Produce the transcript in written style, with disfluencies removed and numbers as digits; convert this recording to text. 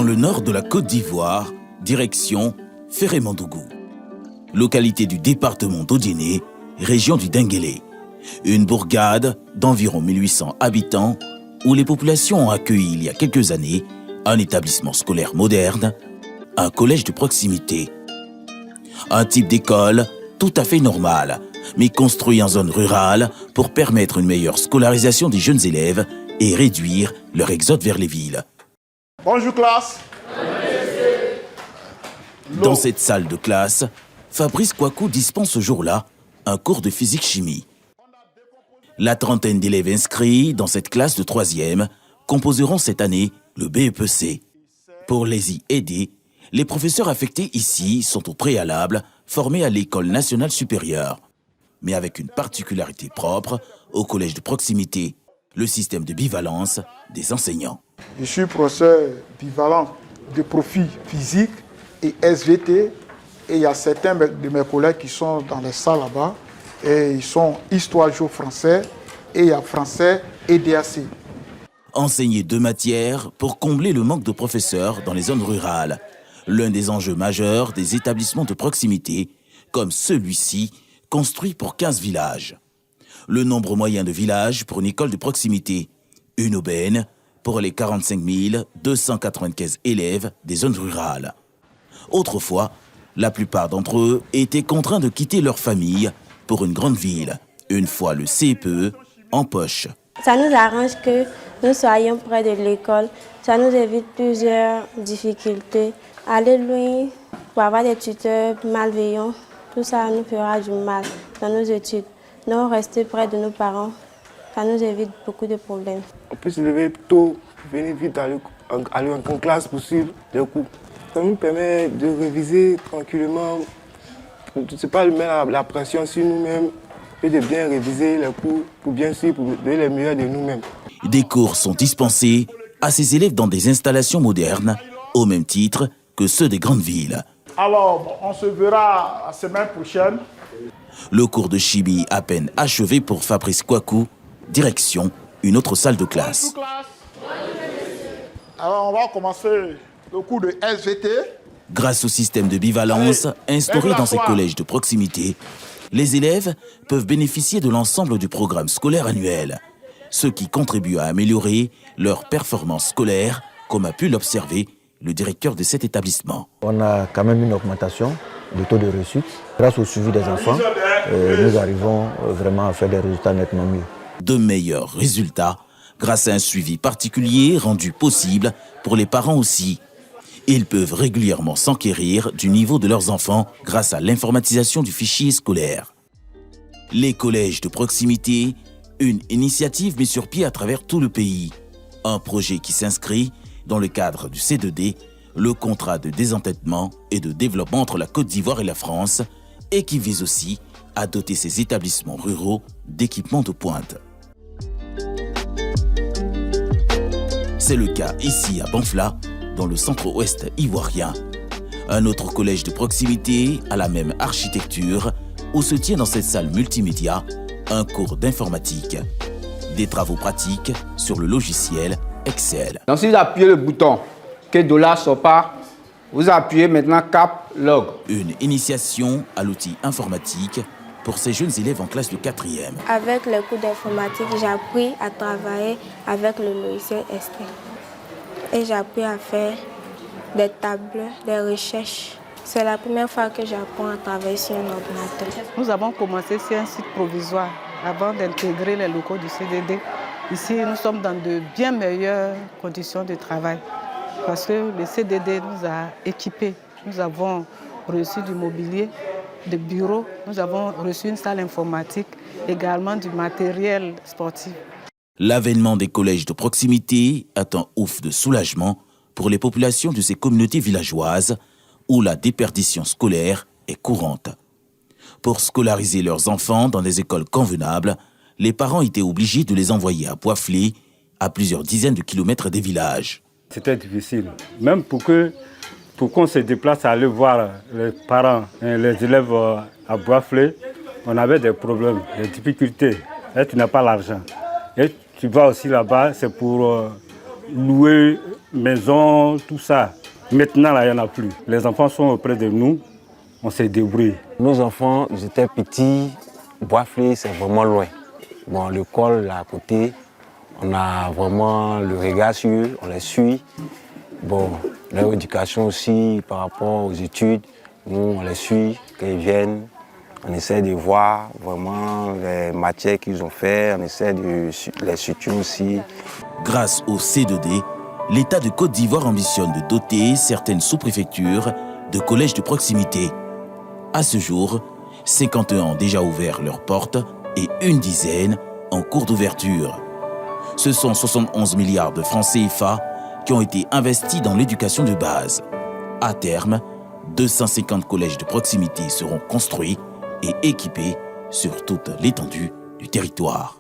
le nord de la Côte d'Ivoire, direction Ferré-Mandougou, localité du département d'Odiéné, région du Denguélé. Une bourgade d'environ 1800 habitants où les populations ont accueilli il y a quelques années un établissement scolaire moderne, un collège de proximité. Un type d'école tout à fait normal, mais construit en zone rurale pour permettre une meilleure scolarisation des jeunes élèves et réduire leur exode vers les villes. Bonjour classe. Dans cette salle de classe, Fabrice Kouakou dispense ce jour-là un cours de physique-chimie. La trentaine d'élèves inscrits dans cette classe de 3e composeront cette année le BEPC. Pour les y aider, les professeurs affectés ici sont au préalable formés à l'École nationale supérieure, mais avec une particularité propre au collège de proximité, le système de bivalence des enseignants. Je suis professeur bivalent de profil physique et SVT, et il y a certains de mes collègues qui sont dans les salles là-bas, et ils sont histoire géo français, et il y a français et DAC. Enseigner 2 matières pour combler le manque de professeurs dans les zones rurales, l'un des enjeux majeurs des établissements de proximité, comme celui-ci, construit pour 15 villages. Le nombre moyen de villages pour une école de proximité, une aubaine pour les 45 295 élèves des zones rurales. Autrefois, la plupart d'entre eux étaient contraints de quitter leur famille pour une grande ville, une fois le CPE en poche. Ça nous arrange que nous soyons près de l'école. Ça nous évite plusieurs difficultés. Aller loin pour avoir des tuteurs malveillants, tout ça nous fera du mal dans nos études. Nous rester près de nos parents, ça nous évite beaucoup de problèmes. On peut se lever tôt, venir vite aller en classe pour suivre les cours. Ça nous permet de réviser tranquillement. C'est pas mettre la pression sur nous-mêmes et de bien réviser les cours pour bien suivre, pour donner les meilleurs de nous-mêmes. Des cours sont dispensés à ces élèves dans des installations modernes, au même titre que ceux des grandes villes. Alors, on se verra la semaine prochaine. Le cours de chimie à peine achevé pour Fabrice Kouakou, direction une autre salle de classe. Alors, on va commencer le cours de SVT. Grâce au système de bivalence instauré dans ces collèges de proximité, les élèves peuvent bénéficier de l'ensemble du programme scolaire annuel, ce qui contribue à améliorer leur performance scolaire, comme a pu l'observer le directeur de cet établissement. On a quand même une augmentation du taux de réussite. Grâce au suivi des enfants, nous arrivons vraiment à faire des résultats nettement mieux. De meilleurs résultats grâce à un suivi particulier rendu possible pour les parents aussi. Ils peuvent régulièrement s'enquérir du niveau de leurs enfants grâce à l'informatisation du fichier scolaire. Les collèges de proximité, une initiative mise sur pied à travers tout le pays. Un projet qui s'inscrit dans le cadre du C2D, le contrat de désendettement et de développement entre la Côte d'Ivoire et la France, et qui vise aussi à doter ces établissements ruraux d'équipements de pointe. C'est le cas ici à Banfla, dans le centre-ouest ivoirien. Un autre collège de proximité a la même architecture où se tient dans cette salle multimédia un cours d'informatique. Des travaux pratiques sur le logiciel Excel. Donc si vous appuyez le bouton que $ sort pas, vous appuyez maintenant Cap Log. Une initiation à l'outil informatique pour ces jeunes élèves en classe de 4e. Avec le cours d'informatique, j'ai appris à travailler avec le logiciel Excel. Et j'ai appris à faire des tableaux, des recherches. C'est la première fois que j'apprends à travailler sur un ordinateur. Nous avons commencé sur un site provisoire avant d'intégrer les locaux du CDD. Ici, nous sommes dans de bien meilleures conditions de travail parce que le CDD nous a équipés. Nous avons reçu du mobilier, des bureaux, nous avons reçu une salle informatique, également du matériel sportif. L'avènement des collèges de proximité est un ouf de soulagement pour les populations de ces communautés villageoises où la déperdition scolaire est courante. Pour scolariser leurs enfants dans des écoles convenables, les parents étaient obligés de les envoyer à Boisflé, à plusieurs dizaines de kilomètres des villages. C'était difficile, même pour qu'on se déplace à aller voir les parents et les élèves à Boisflé, on avait des problèmes, des difficultés, et tu n'as pas l'argent. Et tu vas aussi là-bas, c'est pour louer maison, tout ça. Maintenant, là, il n'y en a plus. Les enfants sont auprès de nous, on s'est débrouillé. Nos enfants, ils étaient petits, Boisflé, c'est vraiment loin. Bon, l'école, là à côté, on a vraiment le regard sur eux, on les suit. Bon, leur éducation aussi, par rapport aux études, nous, on les suit quand ils viennent. On essaie de voir vraiment les matières qu'ils ont fait, on essaie de les suivre aussi. Grâce au C2D, l'État de Côte d'Ivoire ambitionne de doter certaines sous-préfectures de collèges de proximité. À ce jour, 51 ont déjà ouvert leurs portes et une dizaine en cours d'ouverture. Ce sont 71 milliards de francs CFA qui ont été investis dans l'éducation de base. À terme, 250 collèges de proximité seront construits et équipés sur toute l'étendue du territoire.